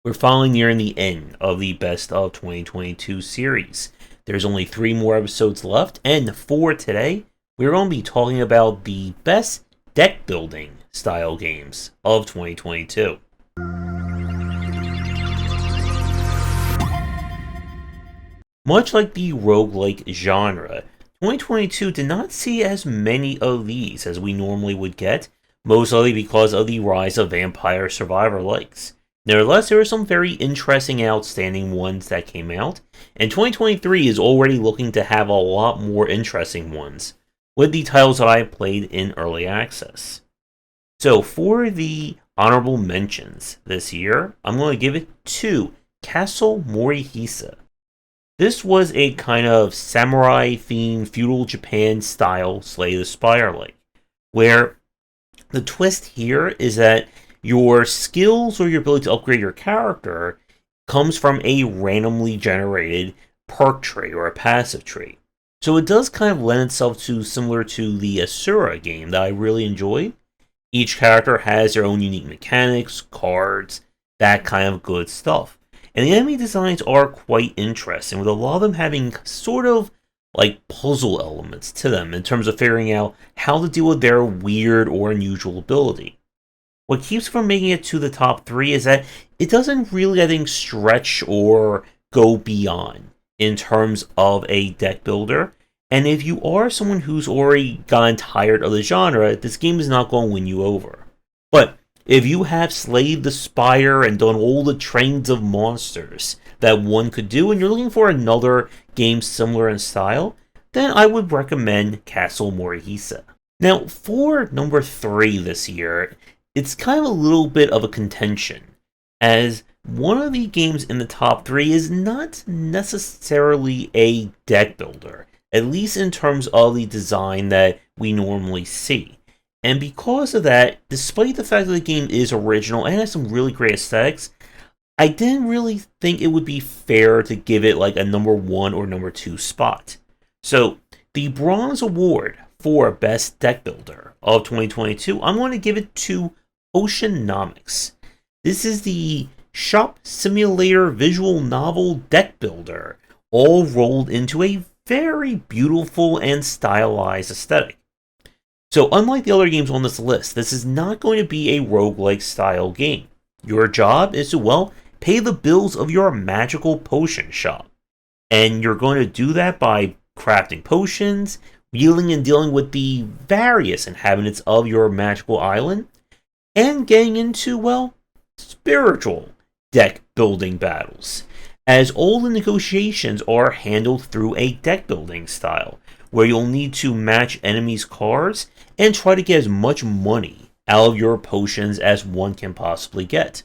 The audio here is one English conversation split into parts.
We're finally nearing the end of the Best of 2022 series. There's only 3 more episodes left, and for today, we're going to be talking about the best deck building style games of 2022. Much like the roguelike genre, 2022 did not see as many of these as we normally would get, mostly because of the rise of vampire survivor likes. Nevertheless, there are some very interesting and outstanding ones that came out, and 2023 is already looking to have a lot more interesting ones, with the titles that I played in early access. So for the honorable mentions this year, I'm going to give it to Castle Morihisa. This was a kind of samurai-themed feudal Japan style Slay the Spire like, where the twist here is that your skills or your ability to upgrade your character comes from a randomly generated perk tree or a passive tree. So it does kind of lend itself to similar to the Asura game that I really enjoyed. Each character has their own unique mechanics, cards, that kind of good stuff. And the enemy designs are quite interesting, with a lot of them having sort of like puzzle elements to them in terms of figuring out how to deal with their weird or unusual ability. What keeps it from making it to the top 3 is that it doesn't really, I think, stretch or go beyond in terms of a deck builder. And if you are someone who's already gotten tired of the genre, this game is not going to win you over. But if you have slayed the spire and done all the trains of monsters that one could do, and you're looking for another game similar in style, then I would recommend Castle Morihisa. Now, for number 3 this year, it's kind of a little bit of a contention, as one of the games in the top 3 is not necessarily a deck builder, at least in terms of the design that we normally see. And because of that, despite the fact that the game is original and has some really great aesthetics, I didn't really think it would be fair to give it like a number 1 or number 2 spot. So, the Bronze Award for Best Deck Builder of 2022, I'm going to give it to Oceanomics. This is the shop simulator visual novel deck builder, all rolled into a very beautiful and stylized aesthetic. So unlike the other games on this list, this is not going to be a roguelike style game. Your job is to, well, pay the bills of your magical potion shop. And you're going to do that by crafting potions, wheeling and dealing with the various inhabitants of your magical island, and getting into, well, spiritual deck building battles, as all the negotiations are handled through a deck building style, where you'll need to match enemies' cards and try to get as much money out of your potions as one can possibly get.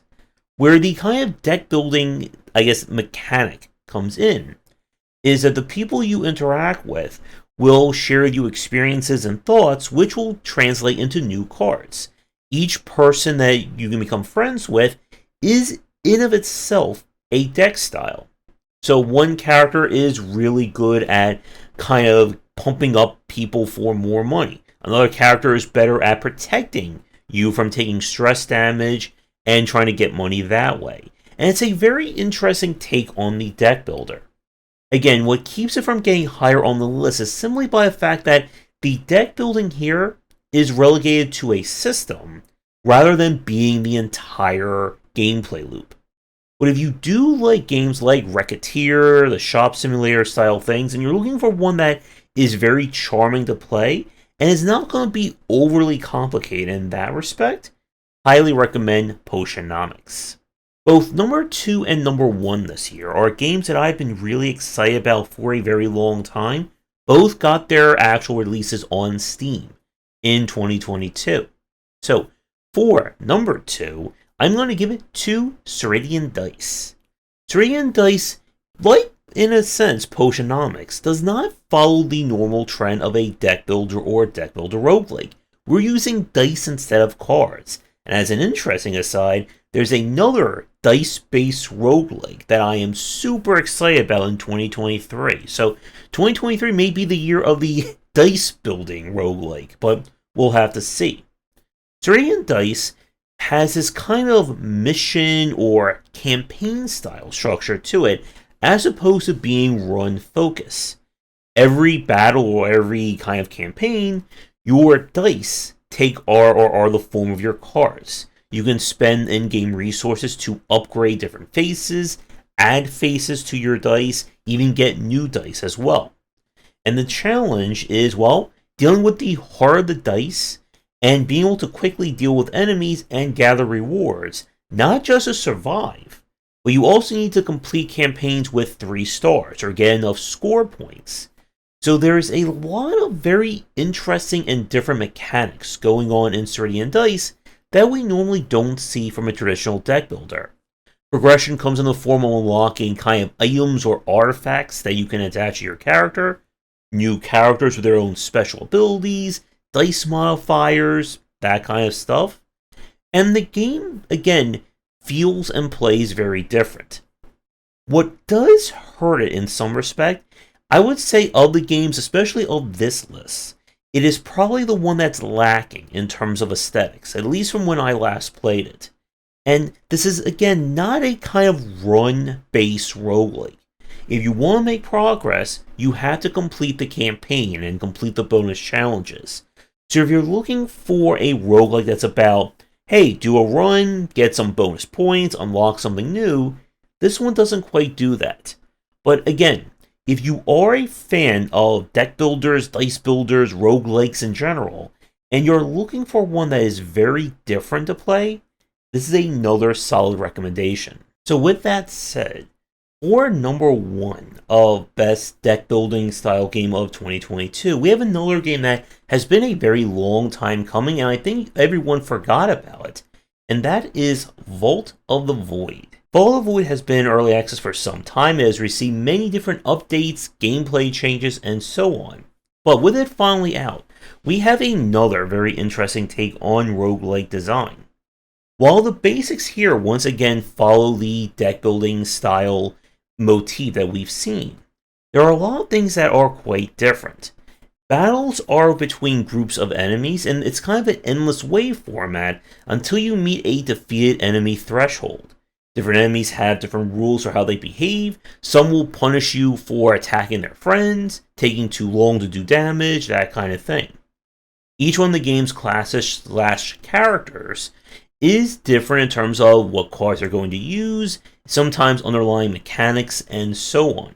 Where the kind of deck building, I guess, mechanic comes in, is that the people you interact with will share you experiences and thoughts, which will translate into new cards. Each person that you can become friends with is in of itself a deck style. So one character is really good at kind of pumping up people for more money. Another character is better at protecting you from taking stress damage and trying to get money that way. And it's a very interesting take on the deck builder. Again, what keeps it from getting higher on the list is simply by the fact that the deck building here is relegated to a system rather than being the entire gameplay loop. But if you do like games like Racketeer, the shop simulator style things, and you're looking for one that is very charming to play and is not going to be overly complicated in that respect, highly recommend Potionomics. Both number 2 and number 1 this year are games that I've been really excited about for a very long time. Both got their actual releases on Steam in 2022. So, for number 2, I'm going to give it to Circadian Dice. Circadian Dice, like in a sense Potionomics, does not follow the normal trend of a deck builder or deck builder roguelike. We're using dice instead of cards. And as an interesting aside, there's another dice-based roguelike that I am super excited about in 2023. So 2023 may be the year of the dice building roguelike, but we'll have to see. Circadian Dice has this kind of mission or campaign style structure to it, as opposed to being run focus. Every battle or every kind of campaign, your dice take are the form of your cards. You can spend in-game resources to upgrade different faces, add faces to your dice, even get new dice as well. And the challenge is, well, dealing with the heart of the dice and being able to quickly deal with enemies and gather rewards, not just to survive, but you also need to complete campaigns with 3 stars or get enough score points. So there's a lot of very interesting and different mechanics going on in Circadian Dice that we normally don't see from a traditional deck builder. Progression comes in the form of unlocking kind of items or artifacts that you can attach to your character, new characters with their own special abilities, dice modifiers, that kind of stuff. And the game, again, feels and plays very different. What does hurt it in some respect, I would say of the games, especially of this list, it is probably the one that's lacking in terms of aesthetics, at least from when I last played it. And this is, again, not a kind of run-based roguelike. If you want to make progress, you have to complete the campaign and complete the bonus challenges. So if you're looking for a roguelike that's about, hey, do a run, get some bonus points, unlock something new, this one doesn't quite do that. But again, if you are a fan of deck builders, dice builders, roguelikes in general, and you're looking for one that is very different to play, this is another solid recommendation. So with that said, for number 1 of best deck building style game of 2022, we have another game that has been a very long time coming, and I think everyone forgot about it, and that is Vault of the Void. Vault of the Void has been in early access for some time. It has received many different updates, gameplay changes, and so on. But with it finally out, we have another very interesting take on roguelike design. While the basics here once again follow the deck building style motif that we've seen, there are a lot of things that are quite different. Battles are between groups of enemies, and it's kind of an endless wave format until you meet a defeated enemy threshold. Different enemies have different rules for how they behave. Some will punish you for attacking their friends, taking too long to do damage, that kind of thing. Each one of the game's classes / characters is different in terms of what cards they're going to use, sometimes underlying mechanics, and so on.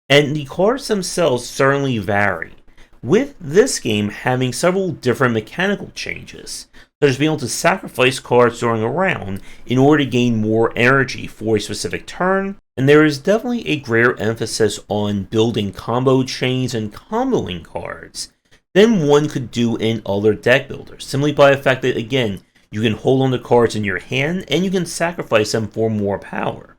And the cards themselves certainly vary, with this game having several different mechanical changes, such as being able to sacrifice cards during a round in order to gain more energy for a specific turn, and there is definitely a greater emphasis on building combo chains and comboing cards than one could do in other deck builders, simply by the fact that, again, you can hold on to cards in your hand and you can sacrifice them for more power.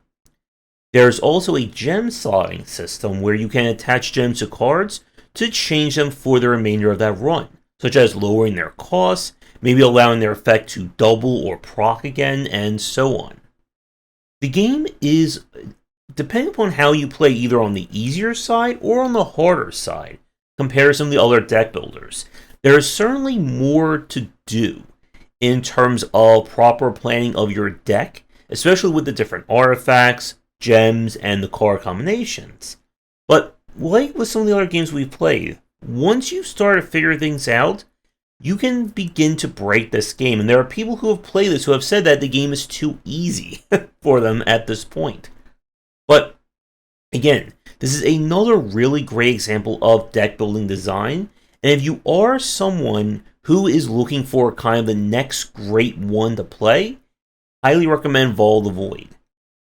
There's also a gem slotting system where you can attach gems to cards to change them for the remainder of that run, such as lowering their costs, maybe allowing their effect to double or proc again, and so on. The game is, depending upon how you play, either on the easier side or on the harder side, compared to some of the other deck builders. There is certainly more to do in terms of proper planning of your deck, especially with the different artifacts, gems, and the card combinations. But like with some of the other games we've played, once you start to figure things out, you can begin to break this game. And there are people who have played this who have said that the game is too easy for them at this point. But again, this is another really great example of deck building design. And if you are someone who is looking for kind of the next great one to play, highly recommend Vault of the Void.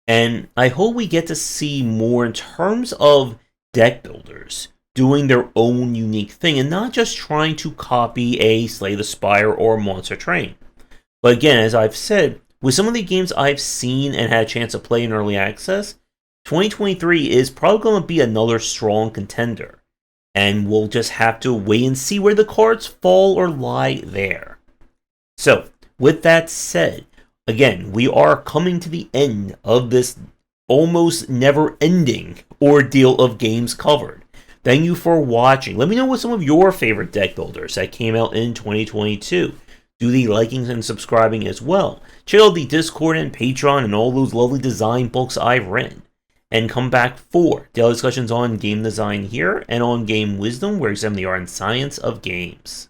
And I hope we get to see more in terms of deck builders doing their own unique thing and not just trying to copy a Slay the Spire or Monster Train. But again, as I've said, with some of the games I've seen and had a chance to play in early access, 2023 is probably going to be another strong contender. And we'll just have to wait and see where the cards fall or lie there. So, with that said, again, we are coming to the end of this almost never-ending ordeal of games covered. Thank you for watching. Let me know what some of your favorite deck builders that came out in 2022. Do the liking and subscribing as well. Check out the Discord and Patreon and all those lovely design books I've written. And come back for daily discussions on game design here and on game wisdom, where we examine the art and science of games.